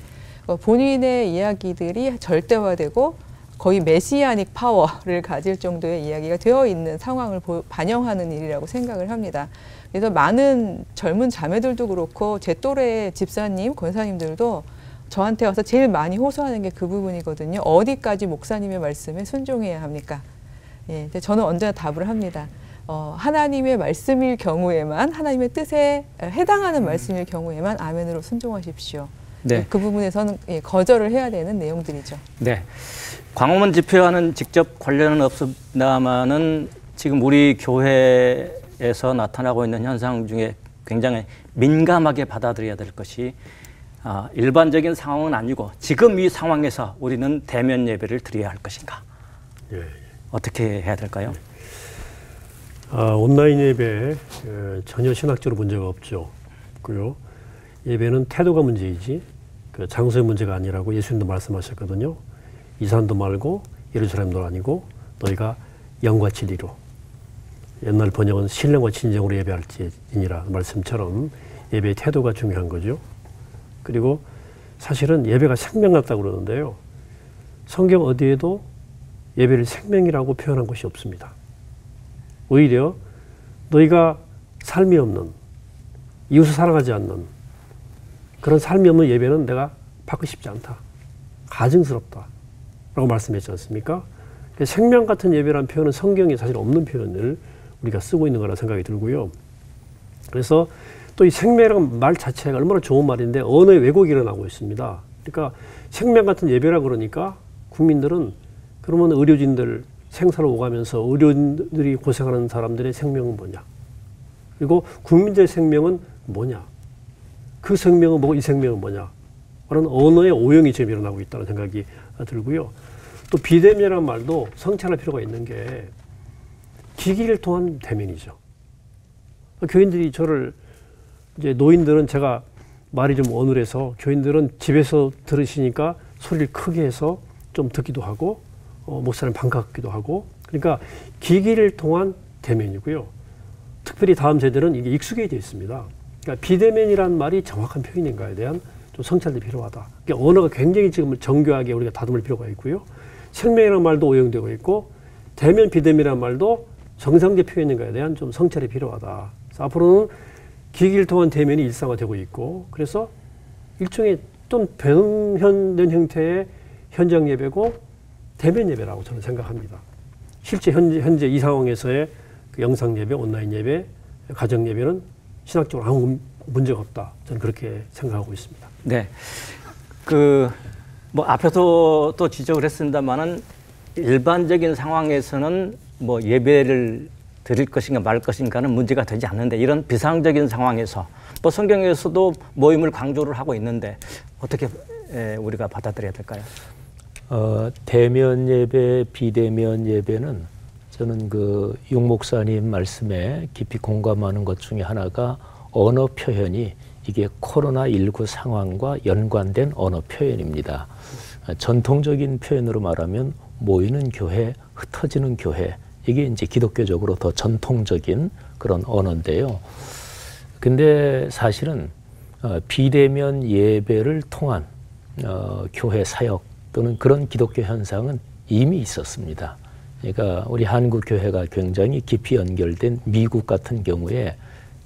본인의 이야기들이 절대화되고 거의 메시아닉 파워를 가질 정도의 이야기가 되어 있는 상황을 반영하는 일이라고 생각을 합니다. 그래서 많은 젊은 자매들도 그렇고 제 또래의 집사님, 권사님들도 저한테 와서 제일 많이 호소하는 게 그 부분이거든요. 어디까지 목사님의 말씀에 순종해야 합니까? 예, 저는 언제나 답을 합니다. 하나님의 말씀일 경우에만 하나님의 뜻에 해당하는 말씀일 경우에만 아멘으로 순종하십시오. 네. 그 부분에서는 거절을 해야 되는 내용들이죠. 네. 광화문 집회와는 직접 관련은 없습니다만은 지금 우리 교회에서 나타나고 있는 현상 중에 굉장히 민감하게 받아들여야 될 것이 일반적인 상황은 아니고 지금 이 상황에서 우리는 대면 예배를 드려야 할 것인가? 예. 어떻게 해야 될까요? 온라인 예배 전혀 신학적으로 문제가 없죠. 그리고 예배는 태도가 문제이지 그 장소의 문제가 아니라고 예수님도 말씀하셨거든요. 이 산도 말고 예루살렘도 아니고 너희가 영과 진리로 옛날 번역은 신령과 진정으로 예배할지니라 말씀처럼 예배의 태도가 중요한 거죠. 그리고 사실은 예배가 생명 같다고 그러는데요. 성경 어디에도 예배를 생명이라고 표현한 것이 없습니다. 오히려 너희가 삶이 없는, 이웃을 사랑하지 않는 그런 삶이 없는 예배는 내가 받고 싶지 않다. 가증스럽다. 라고 말씀했지 않습니까? 생명 같은 예배라는 표현은 성경에 사실 없는 표현을 우리가 쓰고 있는 거라 생각이 들고요. 그래서 또 이 생명이라는 말 자체가 얼마나 좋은 말인데 언어의 왜곡이 일어나고 있습니다. 그러니까 생명 같은 예배라 그러니까 국민들은 그러면 의료진들 생사를 오가면서 의료인들이 고생하는 사람들의 생명은 뭐냐? 그리고 국민들의 생명은 뭐냐? 그 생명은 뭐고 이 생명은 뭐냐? 라는 언어의 오용이 지금 일어나고 있다는 생각이 들고요. 또 비대면이라는 말도 성찰할 필요가 있는 게 기기를 통한 대면이죠. 교인들이 저를 이제 노인들은 제가 말이 좀 어눌해서 교인들은 집에서 들으시니까 소리를 크게 해서 좀 듣기도 하고 목사님 반갑기도 하고 그러니까 기기를 통한 대면이고요. 특별히 다음 세대는 이게 익숙해져 있습니다. 그러니까 비대면이라는 말이 정확한 표현인가에 대한 좀 성찰이 필요하다. 그러니까 언어가 굉장히 지금 정교하게 우리가 다듬을 필요가 있고요. 생명이라는 말도 오용되고 있고 대면 비대면이라는 말도 정상적 표현인가에 대한 좀 성찰이 필요하다. 그래서 앞으로는 기기를 통한 대면이 일상화되고 있고 그래서 일종의 좀 변형된 형태의 현장 예배고 대면 예배라고 저는 생각합니다. 실제 현재 이 상황에서의 그 영상 예배, 온라인 예배, 가정 예배는 신학적으로 아무 문제가 없다. 저는 그렇게 생각하고 있습니다. 네. 뭐 앞에서 또 지적을 했습니다만은 일반적인 상황에서는 뭐 예배를 드릴 것인가 말 것인가는 문제가 되지 않는데 이런 비상적인 상황에서 또 성경에서도 모임을 강조를 하고 있는데 어떻게 우리가 받아들여야 될까요? 대면 예배, 비대면 예배는 저는 육 목사님 말씀에 깊이 공감하는 것 중에 하나가 언어 표현이 이게 코로나19 상황과 연관된 언어 표현입니다. 전통적인 표현으로 말하면 모이는 교회, 흩어지는 교회, 이게 이제 기독교적으로 더 전통적인 그런 언어인데요. 근데 사실은 비대면 예배를 통한 교회 사역 또는 그런 기독교 현상은 이미 있었습니다. 그러니까 우리 한국 교회가 굉장히 깊이 연결된 미국 같은 경우에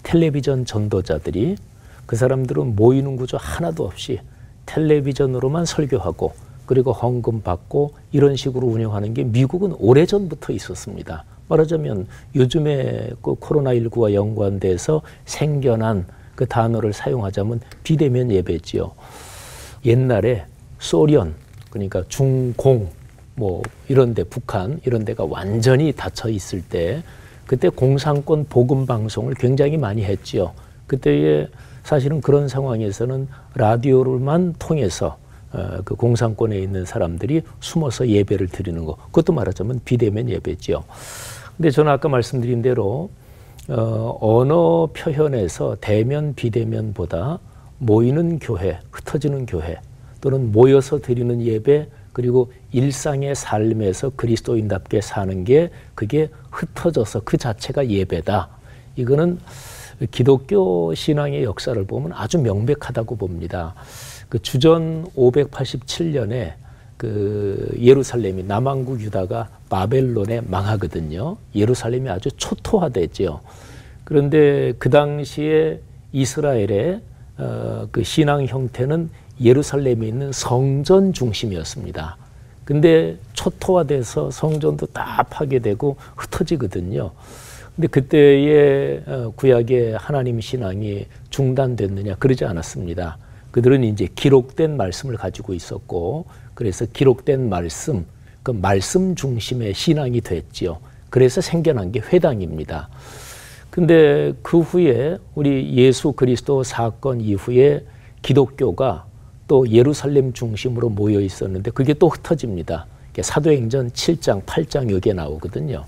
텔레비전 전도자들이 그 사람들은 모이는 구조 하나도 없이 텔레비전으로만 설교하고 그리고 헌금 받고 이런 식으로 운영하는 게 미국은 오래전부터 있었습니다. 말하자면 요즘에 그 코로나19와 연관돼서 생겨난 그 단어를 사용하자면 비대면 예배지요. 옛날에 소련, 그러니까 중공, 뭐 이런 데, 북한 이런 데가 완전히 닫혀 있을 때 그때 공산권 복음 방송을 굉장히 많이 했지요. 그때에 사실은 그런 상황에서는 라디오를만 통해서 그 공산권에 있는 사람들이 숨어서 예배를 드리는 거, 그것도 말하자면 비대면 예배지요. 근데 저는 아까 말씀드린 대로 언어 표현에서 대면 비대면보다 모이는 교회, 흩어지는 교회 또는 모여서 드리는 예배 그리고 일상의 삶에서 그리스도인답게 사는 게 그게 흩어져서 그 자체가 예배다. 이거는 기독교 신앙의 역사를 보면 아주 명백하다고 봅니다. 그 주전 587년에 그 예루살렘이 남왕국 유다가 바벨론에 망하거든요. 예루살렘이 아주 초토화됐죠. 그런데 그 당시에 이스라엘의 그 신앙 형태는 예루살렘에 있는 성전 중심이었습니다. 근데 초토화돼서 성전도 다 파괴되고 흩어지거든요. 근데 그때의 구약의 하나님 신앙이 중단됐느냐? 그러지 않았습니다. 그들은 이제 기록된 말씀을 가지고 있었고, 그래서 기록된 말씀, 그 말씀 중심의 신앙이 됐지요. 그래서 생겨난 게 회당입니다. 근데 그 후에 우리 예수 그리스도 사건 이후에 기독교가 또 예루살렘 중심으로 모여 있었는데 그게 또 흩어집니다. 사도행전 7장, 8장 여기에 나오거든요.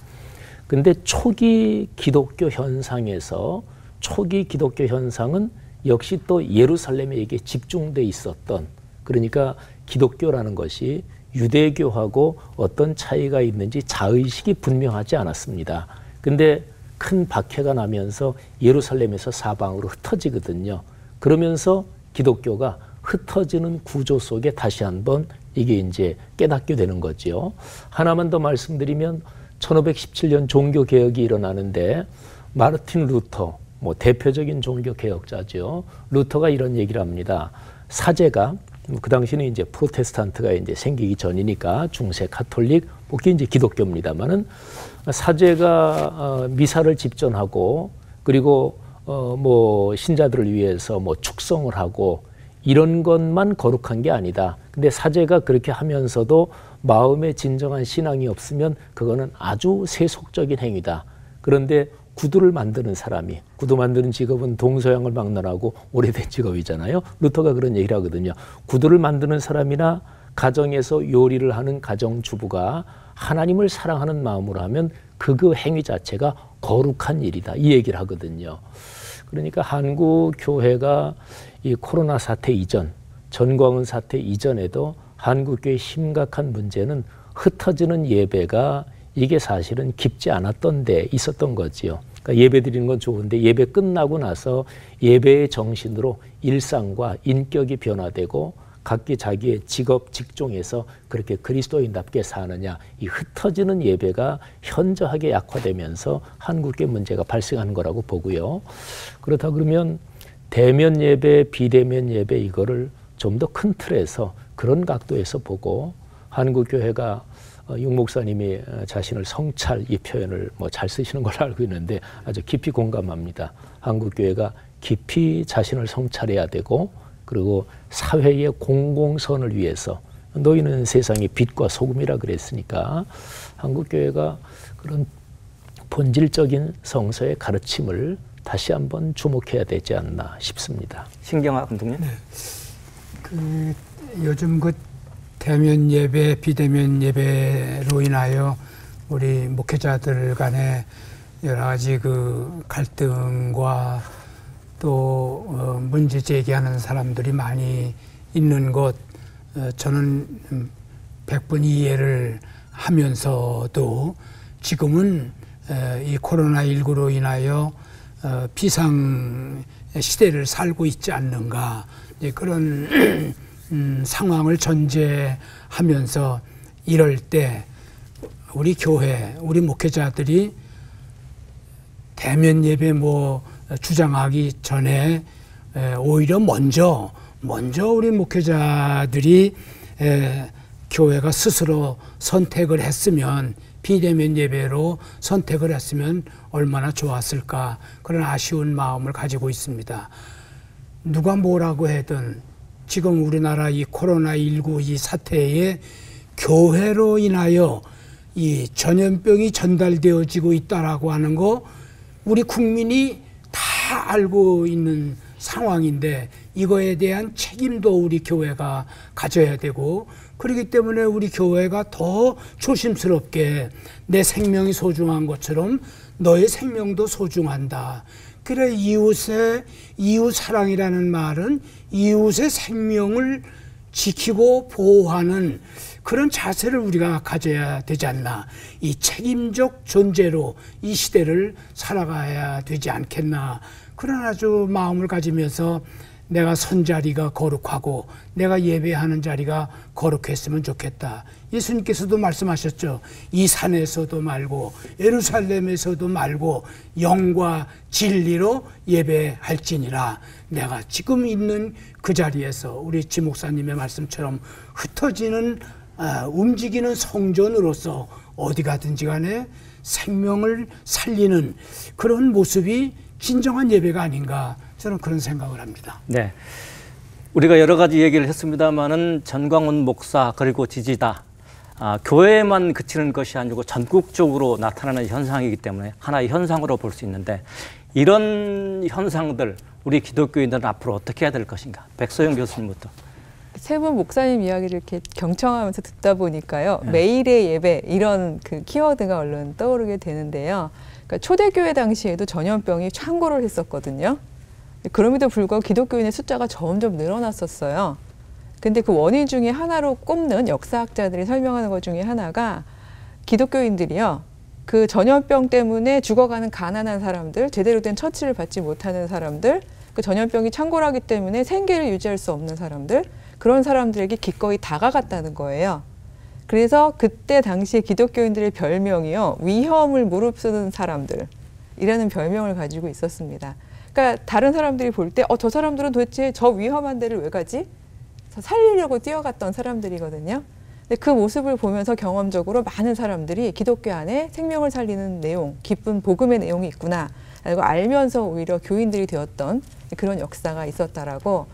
근데 초기 기독교 현상에서 초기 기독교 현상은 역시 또 예루살렘에 이게 집중돼 있었던, 그러니까 기독교라는 것이 유대교하고 어떤 차이가 있는지 자의식이 분명하지 않았습니다. 근데 큰 박해가 나면서 예루살렘에서 사방으로 흩어지거든요. 그러면서 기독교가 흩어지는 구조 속에 다시 한번 이게 이제 깨닫게 되는 거지요. 하나만 더 말씀드리면 1517년 종교개혁이 일어나는데 마르틴 루터, 뭐 대표적인 종교개혁자죠. 루터가 이런 얘기를 합니다. 사제가, 그 당시는 이제 프로테스탄트가 이제 생기기 전이니까 중세 카톨릭, 그게 이제 기독교입니다만은 사제가 미사를 집전하고 그리고 뭐 신자들을 위해서 뭐 축성을 하고 이런 것만 거룩한 게 아니다. 근데 사제가 그렇게 하면서도 마음에 진정한 신앙이 없으면 그거는 아주 세속적인 행위다. 그런데 구두를 만드는 사람이, 구두 만드는 직업은 동서양을 막론하고 오래된 직업이잖아요. 루터가 그런 얘기를 하거든요. 구두를 만드는 사람이나 가정에서 요리를 하는 가정주부가 하나님을 사랑하는 마음으로 하면 그 행위 자체가 거룩한 일이다. 이 얘기를 하거든요. 그러니까 한국 교회가 이 코로나 사태 이전, 전광훈 사태 이전에도 한국교회의 심각한 문제는 흩어지는 예배가 이게 사실은 깊지 않았던 데 있었던 거지요. 그러니까 예배 드리는 건 좋은데 예배 끝나고 나서 예배의 정신으로 일상과 인격이 변화되고 각기 자기의 직업, 직종에서 그렇게 그리스도인답게 사느냐, 이 흩어지는 예배가 현저하게 약화되면서 한국의 문제가 발생하는 거라고 보고요. 그렇다 그러면 대면 예배, 비대면 예배 이거를 좀 더 큰 틀에서 그런 각도에서 보고 한국교회가 육 목사님이 자신을 성찰 이 표현을 뭐 잘 쓰시는 걸로 알고 있는데 아주 깊이 공감합니다. 한국교회가 깊이 자신을 성찰해야 되고 그리고 사회의 공공선을 위해서 너희는 세상의 빛과 소금이라 그랬으니까 한국교회가 그런 본질적인 성서의 가르침을 다시 한번 주목해야 되지 않나 싶습니다. 신경아 감독님. 네. 요즘 대면 예배, 비대면 예배로 인하여 우리 목회자들 간에 여러 가지 갈등과 또 문제 제기하는 사람들이 많이 있는 것, 저는 100번 이해를 하면서도 지금은 이 코로나19로 인하여 비상 시대를 살고 있지 않는가, 그런 상황을 전제하면서 이럴 때 우리 교회, 우리 목회자들이 대면 예배 주장하기 전에 오히려 먼저 우리 목회자들이 교회가 스스로 선택을 했으면, 비대면 예배로 선택을 했으면 얼마나 좋았을까, 그런 아쉬운 마음을 가지고 있습니다. 누가 뭐라고 하든 지금 우리나라 이 코로나19 이 사태에 교회로 인하여 이 전염병이 전달되어지고 있다라고 하는 거 우리 국민이 다 알고 있는 상황인데, 이거에 대한 책임도 우리 교회가 가져야 되고, 그렇기 때문에 우리 교회가 더 조심스럽게 내 생명이 소중한 것처럼 너의 생명도 소중한다. 그래, 이웃 사랑이라는 말은 이웃의 생명을 지키고 보호하는 그런 자세를 우리가 가져야 되지 않나. 이 책임적 존재로 이 시대를 살아가야 되지 않겠나. 그런 아주 마음을 가지면서 내가 선 자리가 거룩하고 내가 예배하는 자리가 거룩했으면 좋겠다. 예수님께서도 말씀하셨죠. 이 산에서도 말고 예루살렘에서도 말고 영과 진리로 예배할지니라. 내가 지금 있는 그 자리에서 우리 지 목사님의 말씀처럼 흩어지는 움직이는 성전으로서 어디 가든지 간에 생명을 살리는 그런 모습이 진정한 예배가 아닌가, 저는 그런 생각을 합니다. 네, 우리가 여러 가지 얘기를 했습니다마는 전광훈 목사 그리고 지지다, 교회에만 그치는 것이 아니고 전국적으로 나타나는 현상이기 때문에 하나의 현상으로 볼 수 있는데, 이런 현상들 우리 기독교인들은 앞으로 어떻게 해야 될 것인가? 백소영 교수님부터. 세 분 목사님 이야기를 이렇게 경청하면서 듣다 보니까요, 매일의 예배 이런 키워드가 얼른 떠오르게 되는데요. 그러니까 초대교회 당시에도 전염병이 창궐을 했었거든요. 그럼에도 불구하고 기독교인의 숫자가 점점 늘어났었어요. 근데 그 원인 중에 하나로 꼽는 역사학자들이 설명하는 것 중에 하나가, 기독교인들이요, 그 전염병 때문에 죽어가는 가난한 사람들, 제대로 된 처치를 받지 못하는 사람들, 그 전염병이 창궐하기 때문에 생계를 유지할 수 없는 사람들, 그런 사람들에게 기꺼이 다가갔다는 거예요. 그래서 그때 당시에 기독교인들의 별명이요, 위험을 무릅쓰는 사람들이라는 별명을 가지고 있었습니다. 그러니까 다른 사람들이 볼 때 저 사람들은 도대체 저 위험한 데를 왜 가지? 살리려고 뛰어갔던 사람들이거든요. 근데 그 모습을 보면서 경험적으로 많은 사람들이 기독교 안에 생명을 살리는 내용, 기쁜 복음의 내용이 있구나 라고 알면서 오히려 교인들이 되었던 그런 역사가 있었다라고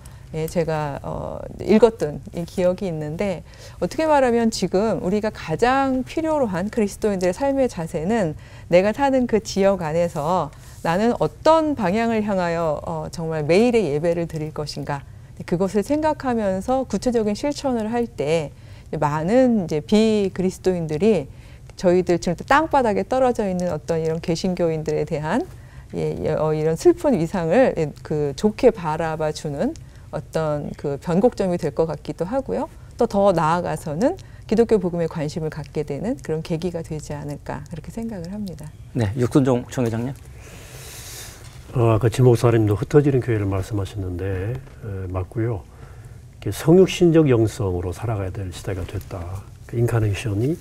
제가 읽었던 기억이 있는데, 어떻게 말하면 지금 우리가 가장 필요로 한 그리스도인들의 삶의 자세는 내가 사는 그 지역 안에서 나는 어떤 방향을 향하여 정말 매일의 예배를 드릴 것인가, 그것을 생각하면서 구체적인 실천을 할 때 많은 비그리스도인들이 저희들 지금 땅바닥에 떨어져 있는 어떤 이런 개신교인들에 대한 이런 슬픈 위상을 좋게 바라봐 주는 어떤 변곡점이 될 것 같기도 하고요. 또 더 나아가서는 기독교 복음에 관심을 갖게 되는 그런 계기가 되지 않을까, 그렇게 생각을 합니다. 네, 육순종 총회장님. 아까 지 목사님도 흩어지는 교회를 말씀하셨는데 맞고요. 성육신적 영성으로 살아가야 될 시대가 됐다. 인카네이션이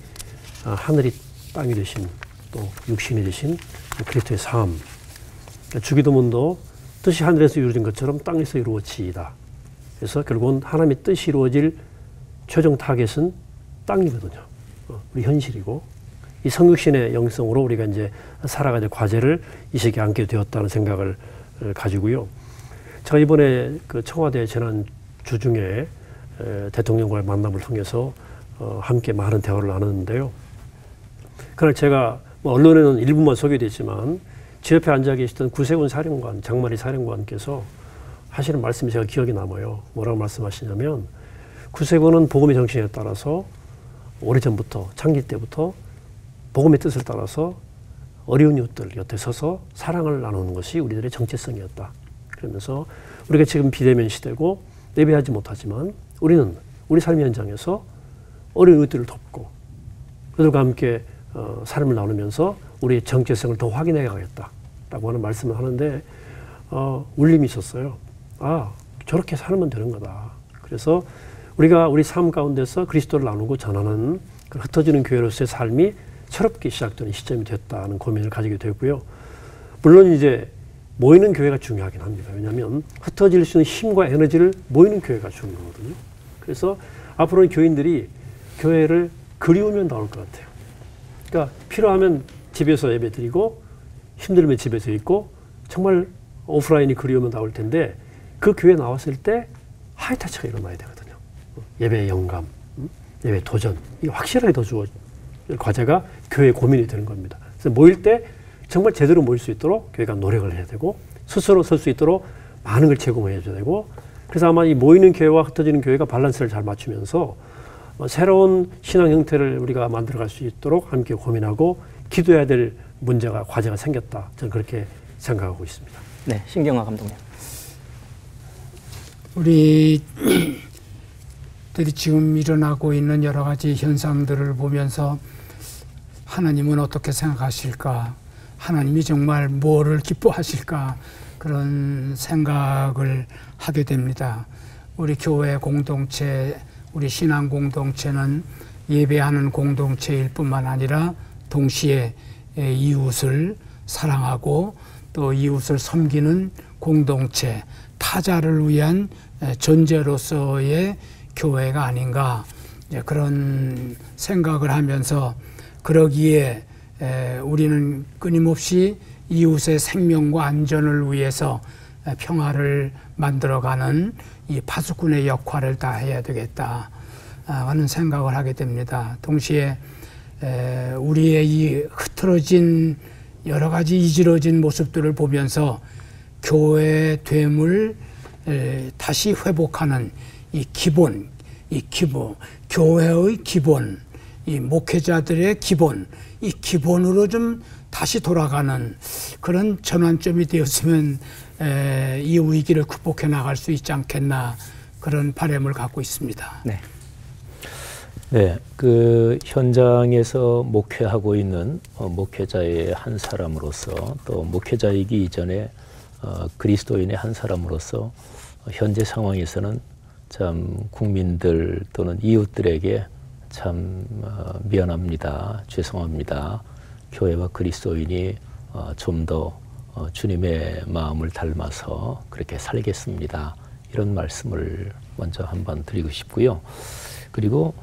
하늘이 땅이 되신, 또 육신이 되신 그리스도의 삶. 주기도문도 뜻이 하늘에서 이루어진 것처럼 땅에서 이루어지이다. 그래서 결국은 하나님의 뜻이 이루어질 최종 타겟은 땅이거든요. 우리 현실이고 이 성육신의 영성으로 우리가 이제 살아가야 될 과제를 이 시기에 안게 되었다는 생각을 가지고요. 제가 이번에 그 청와대 지난 주중에 대통령과의 만남을 통해서 함께 많은 대화를 나눴는데요. 그날 제가 뭐 언론에는 일부만 소개됐지만 제 옆에 앉아 계시던 구세훈 사령관, 장마리 사령관께서 하시는 말씀이 제가 기억에 남아요. 뭐라고 말씀하시냐면 구세군은 복음의 정신에 따라서 오래전부터 창기 때부터 복음의 뜻을 따라서 어려운 이웃들 곁에 서서 사랑을 나누는 것이 우리들의 정체성이었다. 그러면서 우리가 지금 비대면 시대고 예배하지 못하지만 우리는 우리 삶의 현장에서 어려운 이웃들을 돕고 그들과 함께 삶을 나누면서 우리의 정체성을 더 확인해 가겠다라고 하는 말씀을 하는데 울림이 있었어요. 아, 저렇게 살면 되는 거다. 그래서 우리가 우리 삶 가운데서 그리스도를 나누고 전하는 그 흩어지는 교회로서의 삶이 새롭게 시작되는 시점이 됐다는 고민을 가지게 되고요. 물론 이제 모이는 교회가 중요하긴 합니다. 왜냐하면 흩어질 수 있는 힘과 에너지를 모이는 교회가 주는 거거든요. 그래서 앞으로는 교인들이 교회를 그리우면 나올 것 같아요. 그러니까 필요하면 집에서 예배 드리고 힘들면 집에서 있고 정말 오프라인이 그리우면 나올 텐데 그 교회 나왔을 때 하이타치가 일어나야 되거든요. 예배의 영감, 예배의 도전, 이게 확실하게 더 주어질 과제가 교회의 고민이 되는 겁니다. 그래서 모일 때 정말 제대로 모일 수 있도록 교회가 노력을 해야 되고 스스로 설 수 있도록 많은 걸 제공해 줘야 되고 그래서 아마 이 모이는 교회와 흩어지는 교회가 밸런스를 잘 맞추면서 새로운 신앙 형태를 우리가 만들어갈 수 있도록 함께 고민하고 기도해야 될 문제가 과제가 생겼다. 저는 그렇게 생각하고 있습니다. 네, 신경화 감독님. 우리들이 지금 일어나고 있는 여러 가지 현상들을 보면서 하나님은 어떻게 생각하실까? 하나님이 정말 뭐를 기뻐하실까? 그런 생각을 하게 됩니다. 우리 교회 공동체, 우리 신앙 공동체는 예배하는 공동체일 뿐만 아니라 동시에 이웃을 사랑하고 또 이웃을 섬기는 공동체, 타자를 위한 존재로서의 교회가 아닌가 그런 생각을 하면서 그러기에 우리는 끊임없이 이웃의 생명과 안전을 위해서 평화를 만들어가는 이 파수꾼의 역할을 다 해야 되겠다 하는 생각을 하게 됩니다. 동시에 우리의 이 흐트러진 여러 가지 이지러진 모습들을 보면서 교회됨을 다시 회복하는 이 기본, 교회의 기본, 이 목회자들의 기본, 이 기본으로 좀 다시 돌아가는 그런 전환점이 되었으면 이 위기를 극복해 나갈 수 있지 않겠나 그런 바람을 갖고 있습니다. 네. 네, 그 현장에서 목회하고 있는 목회자의 한 사람으로서 또 목회자이기 이전에 그리스도인의 한 사람으로서 현재 상황에서는 참 국민들 또는 이웃들에게 참 미안합니다. 죄송합니다. 교회와 그리스도인이 좀 더 주님의 마음을 닮아서 그렇게 살겠습니다. 이런 말씀을 먼저 한번 드리고 싶고요. 그리고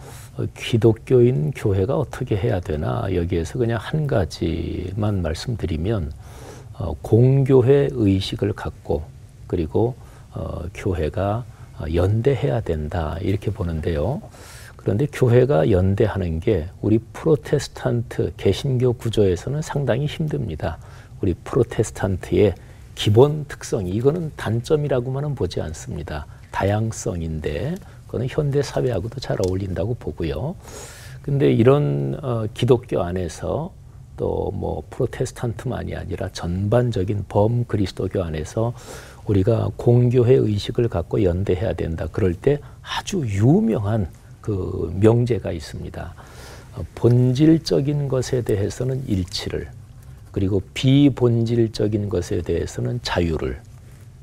기독교인 교회가 어떻게 해야 되나 여기에서 그냥 한 가지만 말씀드리면 공교회 의식을 갖고 그리고 교회가 연대해야 된다 이렇게 보는데요. 그런데 교회가 연대하는 게 우리 프로테스탄트 개신교 구조에서는 상당히 힘듭니다. 우리 프로테스탄트의 기본 특성이 이거는 단점이라고만은 보지 않습니다. 다양성인데 그거는 현대 사회하고도 잘 어울린다고 보고요. 근데 이런 기독교 안에서 또 뭐 프로테스탄트만이 아니라 전반적인 범그리스도교 안에서 우리가 공교회 의식을 갖고 연대해야 된다. 그럴 때 아주 유명한 그 명제가 있습니다. 본질적인 것에 대해서는 일치를, 그리고 비본질적인 것에 대해서는 자유를,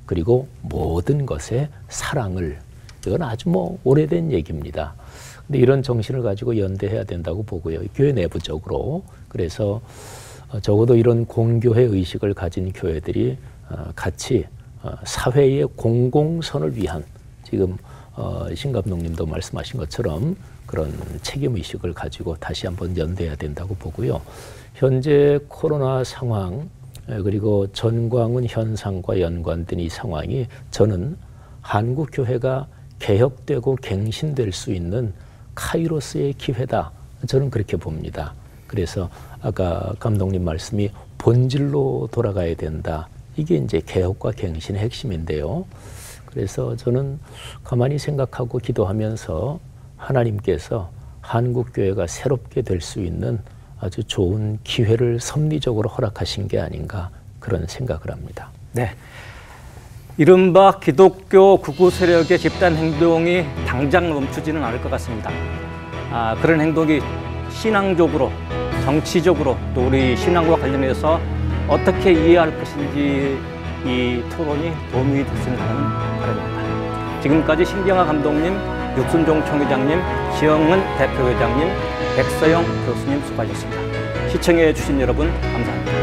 그리고 모든 것에 사랑을. 이건 아주 뭐 오래된 얘기입니다. 근데 이런 정신을 가지고 연대해야 된다고 보고요. 교회 내부적으로. 그래서 적어도 이런 공교회 의식을 가진 교회들이 같이 사회의 공공선을 위한, 지금 신 감독님도 말씀하신 것처럼 그런 책임의식을 가지고 다시 한번 연대해야 된다고 보고요. 현재 코로나 상황 그리고 전광훈 현상과 연관된 이 상황이 저는 한국교회가 개혁되고 갱신될 수 있는 카이로스의 기회다. 저는 그렇게 봅니다. 그래서 아까 감독님 말씀이 본질로 돌아가야 된다. 이게 이제 개혁과 갱신의 핵심인데요. 그래서 저는 가만히 생각하고 기도하면서 하나님께서 한국교회가 새롭게 될 수 있는 아주 좋은 기회를 섭리적으로 허락하신 게 아닌가 그런 생각을 합니다. 네. 이른바 기독교 극우 세력의 집단 행동이 당장 멈추지는 않을 것 같습니다. 그런 행동이 신앙적으로, 정치적으로 또 우리 신앙과 관련해서 어떻게 이해할 것인지 이 토론이 도움이 됐으면 하는 바람입니다. 지금까지 신경아 감독님, 육순종 총회장님, 지영은 대표회장님, 백서영 교수님 수고하셨습니다. 시청해 주신 여러분 감사합니다.